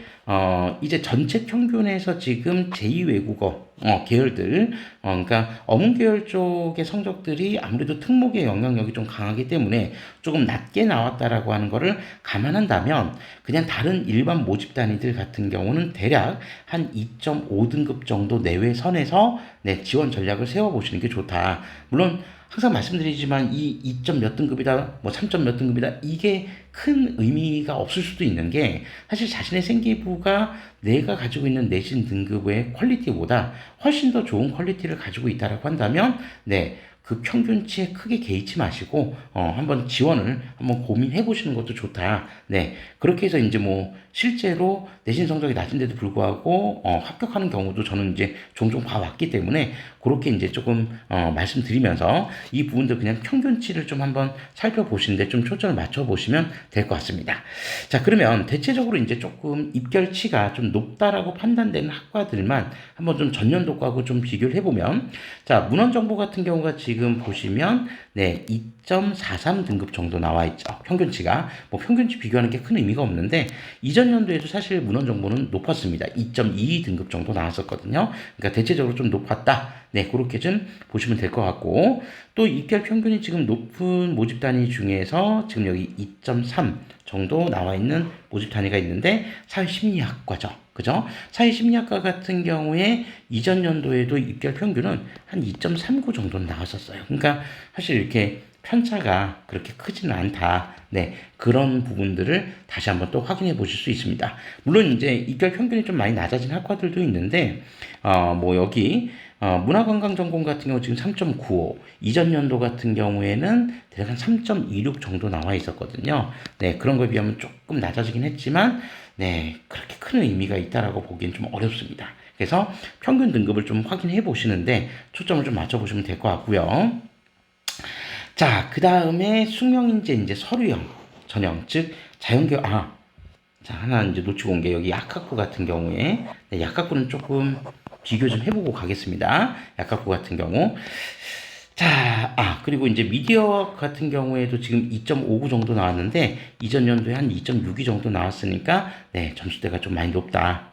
이제 전체 평균에서 지금 제2외국어 계열들 그러니까 어문계열 쪽의 성적들이 아무래도 특목의 영향력이 좀 강하기 때문에 조금 낮게 나왔다라고 하는 거를 감안한다면 그냥 다른 일반 모집 단위들 같은 경우는 대략 한 2.5등급 정도 내외 선에서 네, 지원 전략을 세워보시는 게 좋다. 물론 항상 말씀드리지만 이 2점 몇 등급이다, 뭐 3점 몇 등급이다, 이게 큰 의미가 없을 수도 있는 게 사실 자신의 생기부가 내가 가지고 있는 내신 등급의 퀄리티보다 훨씬 더 좋은 퀄리티를 가지고 있다라고 한다면 네, 그 평균치에 크게 개의치 마시고 한번 지원을 한번 고민해 보시는 것도 좋다. 네, 그렇게 해서 이제 뭐 실제로 내신 성적이 낮은데도 불구하고 합격하는 경우도 저는 이제 종종 봐왔기 때문에 그렇게 이제 조금 말씀드리면서 이 부분들 그냥 평균치를 좀 한번 살펴보시는데 좀 초점을 맞춰 보시면 될 것 같습니다. 자, 그러면 대체적으로 이제 조금 입결치가 좀 높다라고 판단되는 학과들만 한번 좀 전년도 거하고 좀 비교를 해보면, 자, 문헌정보 같은 경우가 지금 보시면 네, 2.43 등급 정도 나와 있죠. 평균치가. 뭐 평균치 비교하는 게 큰 의미가 없는데 이전 연도에도 사실 문헌 정보는 높았습니다. 2.22 등급 정도 나왔었거든요. 그러니까 대체적으로 좀 높았다. 네, 그렇게 좀 보시면 될 것 같고, 또 입결 평균이 지금 높은 모집 단위 중에서 지금 여기 2.3 정도 나와 있는 모집 단위가 있는데 사회심리학과죠. 그죠? 사회심리학과 같은 경우에 이전 연도에도 입결 평균은 한 2.39 정도는 나왔었어요. 그러니까 사실 이렇게 편차가 그렇게 크지는 않다. 네, 그런 부분들을 다시 한번 또 확인해 보실 수 있습니다. 물론 이제 입결 평균이 좀 많이 낮아진 학과들도 있는데, 뭐 여기 문화관광전공 같은 경우 지금 3.95, 이전 연도 같은 경우에는 대략 한 3.26 정도 나와 있었거든요. 네, 그런 거에 비하면 조금 낮아지긴 했지만, 네, 그렇게 큰 의미가 있다라고 보기엔 좀 어렵습니다. 그래서 평균 등급을 좀 확인해 보시는데 초점을 좀 맞춰 보시면 될 것 같고요. 자, 그 다음에 숙명인재 이제 서류형 전형, 즉 자연계열, 자, 하나 이제 놓치고 온 게 여기 약학부 같은 경우에, 네, 약학부는 조금 비교 좀 해보고 가겠습니다. 약학부 같은 경우. 자, 그리고 이제 미디어 같은 경우에도 지금 2.59 정도 나왔는데, 이전 연도에 한 2.62 정도 나왔으니까, 네, 점수대가 좀 많이 높다.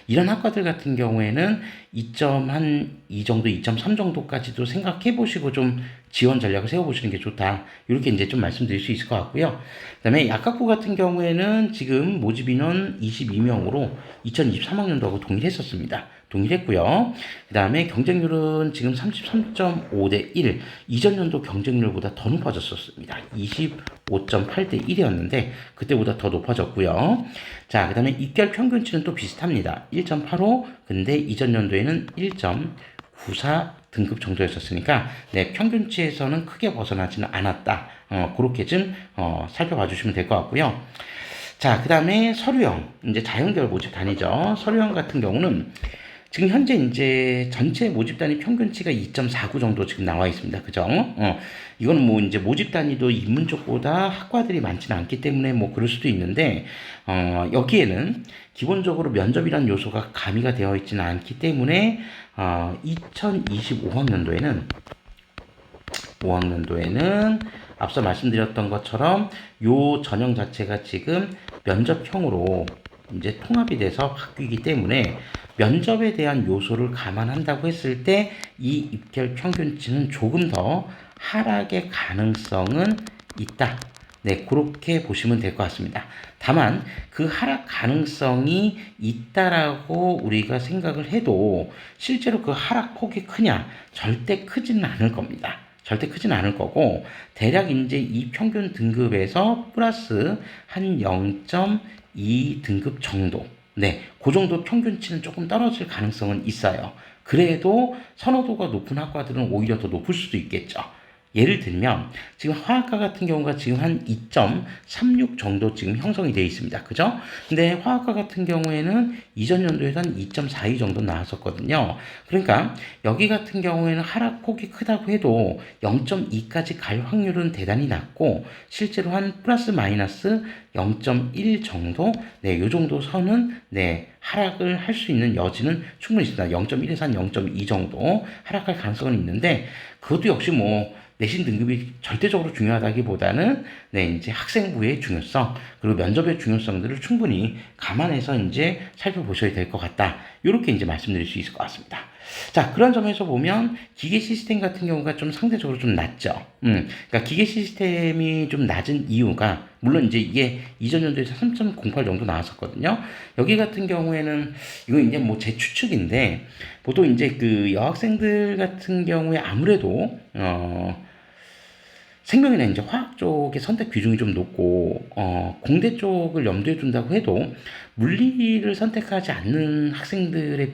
이런 학과들 같은 경우에는 2.2 정도, 2.3 정도까지도 생각해 보시고 좀 지원 전략을 세워보시는 게 좋다. 이렇게 이제 좀 말씀드릴 수 있을 것 같고요. 그 다음에 약학부 같은 경우에는 지금 모집 인원 22명으로 2023학년도하고 동일했었습니다. 동일했고요. 그 다음에 경쟁률은 지금 33.5대 1, 이전 연도 경쟁률보다 더 높아졌었습니다. 25.8대 1이었는데 그때보다 더 높아졌고요. 자, 그 다음에 입결 평균치는 또 비슷합니다. 1.85, 근데 이전 연도에는 1.94 등급 정도였었으니까 네, 평균치에서는 크게 벗어나지는 않았다. 그렇게 좀 살펴봐 주시면 될 것 같고요. 자, 그 다음에 서류형, 이제 자연계열 모집 단위죠. 서류형 같은 경우는 지금 현재 이제 전체 모집 단위 평균치가 2.49 정도 지금 나와 있습니다. 그죠? 이거는 뭐 이제 모집 단위도 인문 쪽보다 학과들이 많지는 않기 때문에 뭐 그럴 수도 있는데, 여기에는 기본적으로 면접이라는 요소가 가미가 되어 있지는 않기 때문에, 2025학년도에는 앞서 말씀드렸던 것처럼 요 전형 자체가 지금 면접형으로 이제 통합이 돼서 바뀌기 때문에 면접에 대한 요소를 감안한다고 했을 때 이 입결 평균치는 조금 더 하락의 가능성은 있다. 네, 그렇게 보시면 될 것 같습니다. 다만 그 하락 가능성이 있다라고 우리가 생각을 해도 실제로 그 하락폭이 크냐? 절대 크지는 않을 겁니다. 절대 크진 않을 거고 대략 이제 이 평균 등급에서 플러스 한 0.2 등급 정도, 네, 그 정도 평균치는 조금 떨어질 가능성은 있어요. 그래도 선호도가 높은 학과들은 오히려 더 높을 수도 있겠죠. 예를 들면 지금 화학과 같은 경우가 지금 한 2.36 정도 지금 형성이 되어 있습니다. 그죠? 근데 화학과 같은 경우에는 이전 연도에서 한 2.42 정도 나왔었거든요. 그러니까 여기 같은 경우에는 하락폭이 크다고 해도 0.2까지 갈 확률은 대단히 낮고 실제로 한 플러스 마이너스 0.1 정도, 네, 요 정도 선은 네, 하락을 할 수 있는 여지는 충분히 있습니다. 0.1에서 한 0.2 정도 하락할 가능성은 있는데 그것도 역시 뭐 내신 등급이 절대적으로 중요하다기보다는 네, 이제 학생부의 중요성 그리고 면접의 중요성들을 충분히 감안해서 이제 살펴보셔야 될 것 같다. 이렇게 이제 말씀드릴 수 있을 것 같습니다. 자, 그런 점에서 보면 기계 시스템 같은 경우가 좀 상대적으로 좀 낮죠. 그러니까 기계 시스템이 좀 낮은 이유가 물론 이제 이게 이전 연도에서 3.08 정도 나왔었거든요. 여기 같은 경우에는 이거 이제 뭐 제 추측인데 보통 이제 그 여학생들 같은 경우에 아무래도 생명이나 이제 화학 쪽의 선택 비중이 좀 높고, 공대 쪽을 염두에 둔다고 해도 물리를 선택하지 않는 학생들의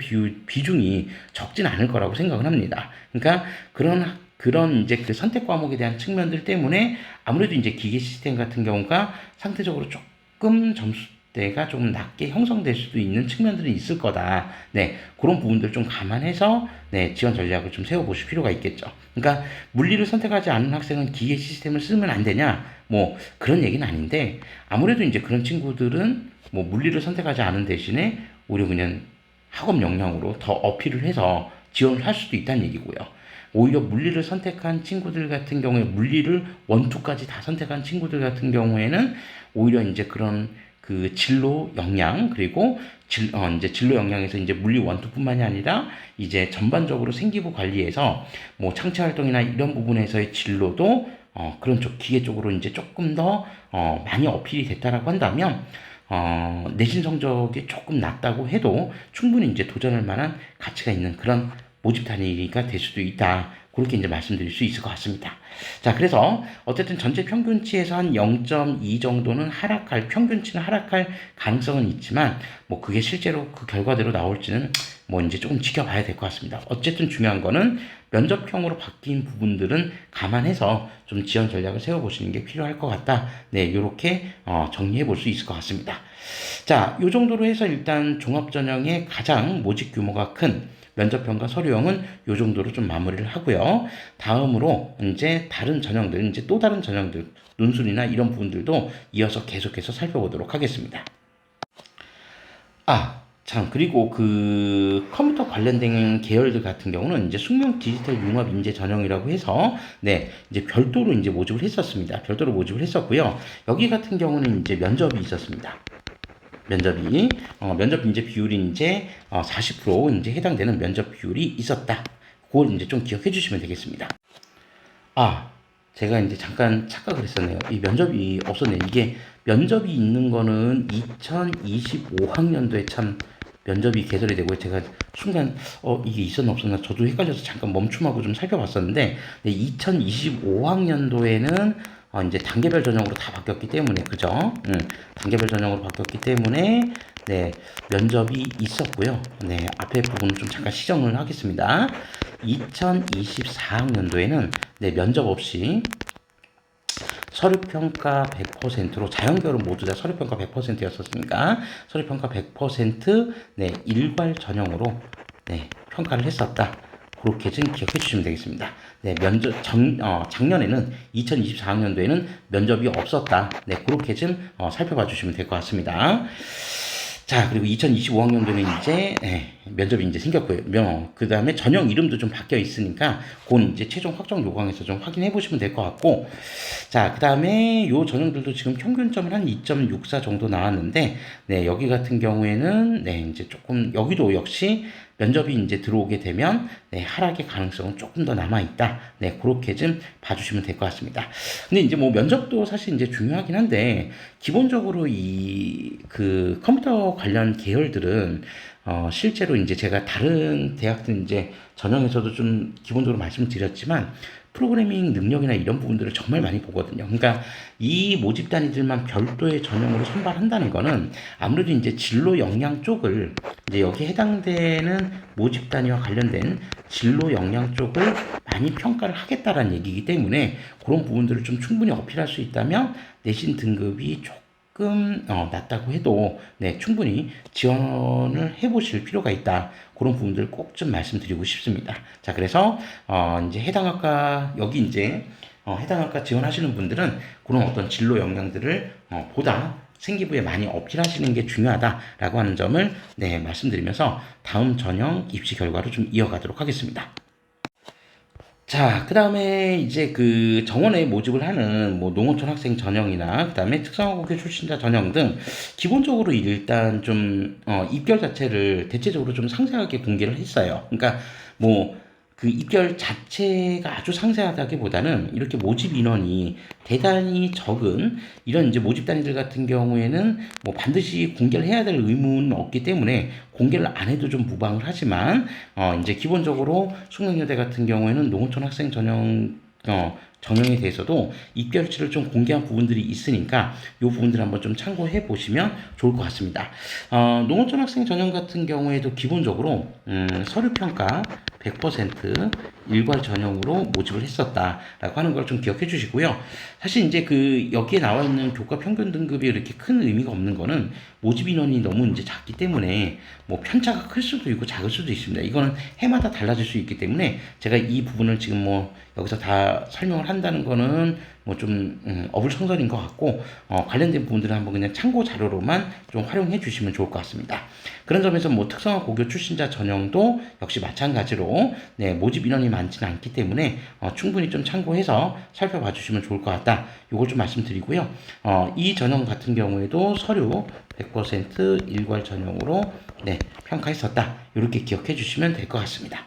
비중이 적진 않을 거라고 생각을 합니다. 그러니까 그런 그런 이제 그 선택 과목에 대한 측면들 때문에 아무래도 이제 기계 시스템 같은 경우가 상대적으로 조금 점수대가 좀 낮게 형성될 수도 있는 측면들이 있을 거다. 네, 그런 부분들 좀 감안해서 네, 지원 전략을 좀 세워보실 필요가 있겠죠. 그러니까 물리를 선택하지 않은 학생은 기계 시스템을 쓰면 안 되냐? 뭐 그런 얘기는 아닌데 아무래도 이제 그런 친구들은 뭐 물리를 선택하지 않은 대신에 오히려 그냥 학업 역량으로 더 어필을 해서 지원을 할 수도 있다는 얘기고요. 오히려 물리를 선택한 친구들 같은 경우에 물리를 원투까지 다 선택한 친구들 같은 경우에는 오히려 이제 그런 그 진로 역량 그리고 이제 진로 역량에서 이제 물리 원투뿐만이 아니라 이제 전반적으로 생기부 관리에서 뭐 창체 활동이나 이런 부분에서의 진로도 그런 쪽 기계 쪽으로 이제 조금 더 많이 어필이 됐다라고 한다면 내신 성적이 조금 낮다고 해도 충분히 이제 도전할 만한 가치가 있는 그런 모집 단위가 될 수도 있다. 그렇게 이제 말씀드릴 수 있을 것 같습니다. 자, 그래서 어쨌든 전체 평균치에서 한 0.2 정도는 평균치는 하락할 가능성은 있지만, 뭐 그게 실제로 그 결과대로 나올지는 뭐 이제 조금 지켜봐야 될 것 같습니다. 어쨌든 중요한 거는 면접형으로 바뀐 부분들은 감안해서 좀 지원 전략을 세워보시는 게 필요할 것 같다. 네, 이렇게 정리해 볼 수 있을 것 같습니다. 자, 이 정도로 해서 일단 종합전형의 가장 모집 규모가 큰 면접형과 서류형은 이 정도로 좀 마무리를 하고요. 다음으로 이제 다른 전형들, 이제 또 다른 전형들, 논술이나 이런 부분들도 이어서 계속해서 살펴보도록 하겠습니다. 참, 그리고 그 컴퓨터 관련된 계열들 같은 경우는 이제 숙명 디지털 융합 인재 전형이라고 해서 네, 이제 별도로 이제 모집을 했었습니다. 별도로 모집을 했었고요. 여기 같은 경우는 이제 면접이 있었습니다. 면접 이제 비율이 이제 40% 이제 해당되는 면접 비율이 있었다. 그걸 이제 좀 기억해 주시면 되겠습니다. 제가 이제 잠깐 착각을 했었네요. 이 면접이 없었네. 이게 면접이 있는 거는 2025학년도에 참 면접이 개설이 되고 제가 순간 이게 있었나 없었나 저도 헷갈려서 잠깐 멈춤하고 좀 살펴봤었는데 2025학년도에는 이제 단계별 전형으로 다 바뀌었기 때문에 그죠? 단계별 전형으로 바뀌었기 때문에 네, 면접이 있었고요. 네, 앞에 부분은 좀 잠깐 시정을 하겠습니다. 2024학년도에는 네, 면접 없이 서류평가 100%로 자연계열은 모두 다 서류평가 100%였었으니까 서류평가 100% 네, 일괄 전형으로 네, 평가를 했었다. 그렇게 좀 기억해 주시면 되겠습니다. 네, 작년에는 2024학년도에는 면접이 없었다. 네, 그렇게 좀 살펴봐 주시면 될 것 같습니다. 자, 그리고 2025학년도는 이제 면접이 이제 생겼고요. 그 다음에 전형 이름도 좀 바뀌어 있으니까 그건 이제 최종 확정 요강에서 좀 확인해 보시면 될 것 같고, 자, 그 다음에 요 전형들도 지금 평균점을 한 2.64 정도 나왔는데, 네, 여기 같은 경우에는 네, 이제 조금 여기도 역시 면접이 이제 들어오게 되면 네, 하락의 가능성은 조금 더 남아 있다. 네, 그렇게 좀 봐주시면 될 것 같습니다. 근데 이제 뭐 면접도 사실 이제 중요하긴 한데 기본적으로 이 그 컴퓨터 관련 계열들은 실제로 이제 제가 다른 대학들 이제 전형에서도 좀 기본적으로 말씀드렸지만 프로그래밍 능력이나 이런 부분들을 정말 많이 보거든요. 그러니까 이 모집 단위들만 별도의 전형으로 선발한다는 거는 아무래도 이제 진로 역량 쪽을 이제 여기에 해당되는 모집 단위와 관련된 진로 역량 쪽을 많이 평가를 하겠다라는 얘기이기 때문에 그런 부분들을 좀 충분히 어필할 수 있다면 내신 등급이 조금 낮다고 해도 네, 충분히 지원을 해보실 필요가 있다. 그런 부분들 꼭 좀 말씀드리고 싶습니다. 자, 그래서 이제 해당 학과 여기 이제 해당 학과 지원하시는 분들은 그런 어떤 진로 역량들을 보다 생기부에 많이 어필하시는 게 중요하다라고 하는 점을 네, 말씀드리면서 다음 전형 입시 결과로 좀 이어가도록 하겠습니다. 자, 그 다음에 이제 그 정원에 모집을 하는 뭐 농어촌 학생 전형이나 그 다음에 특성화고교 출신자 전형 등 기본적으로 일단 좀 입결 자체를 대체적으로 좀 상세하게 공개를 했어요. 그러니까 뭐 그 입결 자체가 아주 상세하다기보다는 이렇게 모집 인원이 대단히 적은 이런 이제 모집 단위들 같은 경우에는 뭐 반드시 공개를 해야 될 의무는 없기 때문에 공개를 안 해도 좀 무방을 하지만 이제 기본적으로 숙명여대 같은 경우에는 농어촌 학생 전형 정형에 대해서도 입결치를 좀 공개한 부분들이 있으니까 이 부분들 한번 좀 참고해 보시면 좋을 것 같습니다. 농어촌 학생 전형 같은 경우에도 기본적으로 서류평가 100% 일괄 전형으로 모집을 했었다라고 하는 걸 좀 기억해 주시고요. 사실 이제 그 여기에 나와 있는 교과 평균 등급이 이렇게 큰 의미가 없는 거는 모집 인원이 너무 이제 작기 때문에 뭐 편차가 클 수도 있고 작을 수도 있습니다. 이거는 해마다 달라질 수 있기 때문에 제가 이 부분을 지금 뭐 여기서 다 설명을 한다는 거는 뭐 좀 어불성설인 것 같고 관련된 부분들은 한번 그냥 참고 자료로만 좀 활용해 주시면 좋을 것 같습니다. 그런 점에서 뭐 특성화 고교 출신자 전형도 역시 마찬가지로 네, 모집 인원이 많지는 않기 때문에 충분히 좀 참고해서 살펴봐 주시면 좋을 것 같다. 이걸 좀 말씀드리고요. 이 전형 같은 경우에도 서류 100% 일괄 전형으로 네, 평가했었다. 이렇게 기억해 주시면 될 것 같습니다.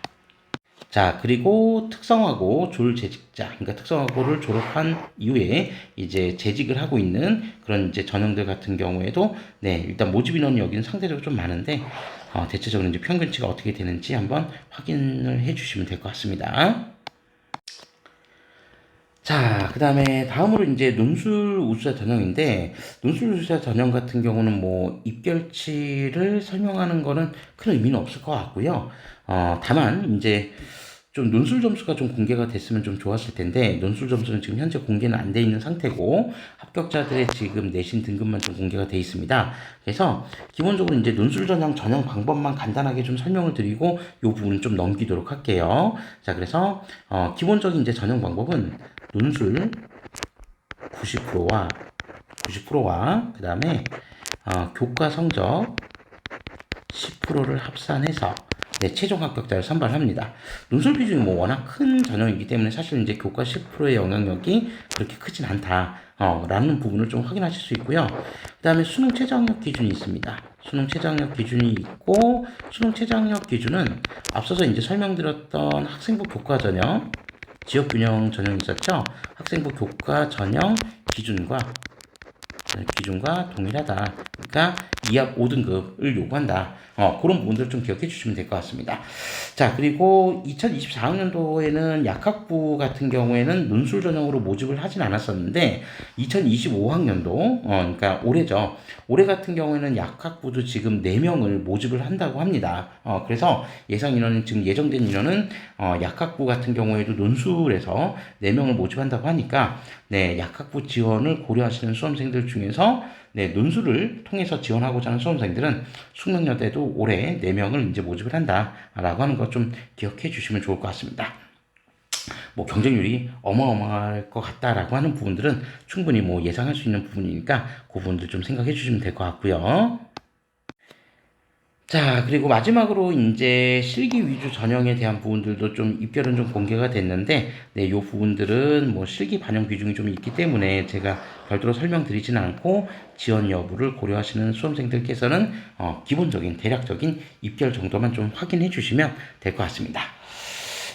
자, 그리고 특성화고 졸재직자, 그러니까 특성화고를 졸업한 이후에 이제 재직을 하고 있는 그런 이제 전형들 같은 경우에도 네, 일단 모집 인원이 여기는 상대적으로 좀 많은데 대체적으로 이제 평균치가 어떻게 되는지 한번 확인을 해 주시면 될 것 같습니다. 자, 그 다음에 다음으로 이제 논술 우수자 전형인데, 논술 우수자 전형 같은 경우는 뭐, 입결치를 설명하는 거는 큰 의미는 없을 것 같고요. 다만, 이제, 좀 논술 점수가 좀 공개가 됐으면 좀 좋았을 텐데, 논술 점수는 지금 현재 공개는 안 돼 있는 상태고, 합격자들의 지금 내신 등급만 좀 공개가 돼 있습니다. 그래서, 기본적으로 이제 논술 전형 방법만 간단하게 좀 설명을 드리고, 이 부분은 좀 넘기도록 할게요. 자, 그래서, 기본적인 이제 전형 방법은, 논술 90%와 그 다음에 교과 성적 10%를 합산해서 네, 최종 합격자를 선발합니다. 논술 비중이 뭐 워낙 큰 전형이기 때문에 사실 이제 교과 10%의 영향력이 그렇게 크진 않다. 라는 부분을 좀 확인하실 수 있고요. 그 다음에 수능 최저학력 기준이 있습니다. 수능 최저학력 기준이 있고, 수능 최저학력 기준은 앞서서 이제 설명드렸던 학생부 교과 전형, 지역균형 전형이 있었죠. 학생부 교과 전형 기준과 동일하다. 그러니까 2합 5등급을 요구한다. 그런 부분들 좀 기억해 주시면 될 것 같습니다. 자, 그리고 2024학년도에는 약학부 같은 경우에는 논술 전형으로 모집을 하진 않았었는데 2025학년도 그러니까 올해죠. 올해 같은 경우에는 약학부도 지금 4명을 모집을 한다고 합니다. 그래서 예상 인원은 지금 예정된 인원은 약학부 같은 경우에도 논술에서 4명을 모집한다고 하니까 네, 약학부 지원을 고려하시는 수험생들 중에서 네, 논술을 통해서 지원하고자 하는 수험생들은 숙명여대도 올해 4명을 이제 모집을 한다라고 하는 것 좀 기억해 주시면 좋을 것 같습니다. 뭐 경쟁률이 어마어마할 것 같다라고 하는 부분들은 충분히 뭐 예상할 수 있는 부분이니까 그 부분들 좀 생각해 주시면 될 것 같고요. 자, 그리고 마지막으로 이제 실기 위주 전형에 대한 부분들도 좀 입결은 좀 공개가 됐는데, 네, 요 부분들은 뭐 실기 반영 비중이 좀 있기 때문에 제가 별도로 설명드리지는 않고 지원 여부를 고려하시는 수험생들께서는 기본적인 대략적인 입결 정도만 좀 확인해 주시면 될 것 같습니다.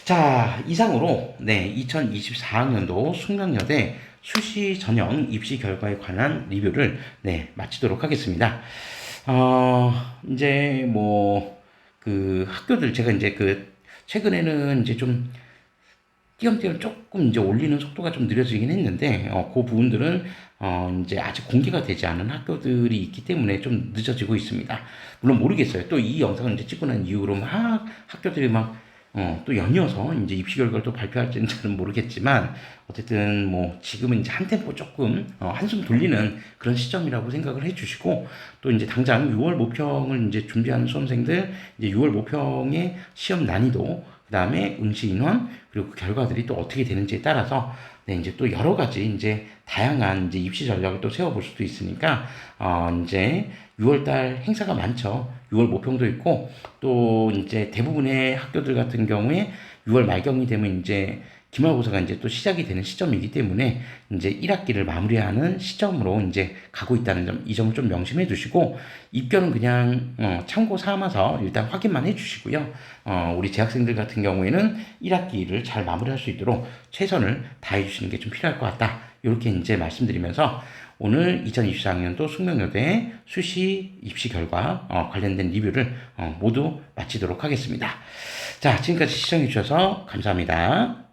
자, 이상으로 네, 2024학년도 숙명여대 수시 전형 입시 결과에 관한 리뷰를 네, 마치도록 하겠습니다. 이제 뭐, 그 학교들 제가 이제 그 최근에는 이제 좀 띄엄띄엄 조금 이제 올리는 속도가 좀 느려지긴 했는데, 그 부분들은 이제 아직 공개가 되지 않은 학교들이 있기 때문에 좀 늦어지고 있습니다. 물론 모르겠어요. 또 이 영상을 이제 찍고 난 이후로 막 학교들이 막 또 연이어서 이제 입시 결과를 또 발표할지는 잘 모르겠지만 어쨌든 뭐 지금은 이제 한 템포 조금 한숨 돌리는 그런 시점이라고 생각을 해주시고 또 이제 당장 6월 모평을 이제 준비하는 수험생들 이제 6월 모평의 시험 난이도 그 다음에 응시 인원 그리고 그 결과들이 또 어떻게 되는지에 따라서 네, 이제 또 여러 가지 이제 다양한 이제 입시 전략을 또 세워볼 수도 있으니까 이제 6월달 행사가 많죠. 6월 모평도 있고 또 이제 대부분의 학교들 같은 경우에 6월 말경이 되면 이제 기말고사가 이제 또 시작이 되는 시점이기 때문에 이제 1학기를 마무리하는 시점으로 이제 가고 있다는 점, 이 점을 좀 명심해 두시고 입결은 그냥 참고 삼아서 일단 확인만 해 주시고요. 우리 재학생들 같은 경우에는 1학기를 잘 마무리할 수 있도록 최선을 다해 주시는 게 좀 필요할 것 같다. 이렇게 이제 말씀드리면서 오늘 2024학년도 숙명여대 수시 입시 결과 관련된 리뷰를 모두 마치도록 하겠습니다. 자, 지금까지 시청해 주셔서 감사합니다.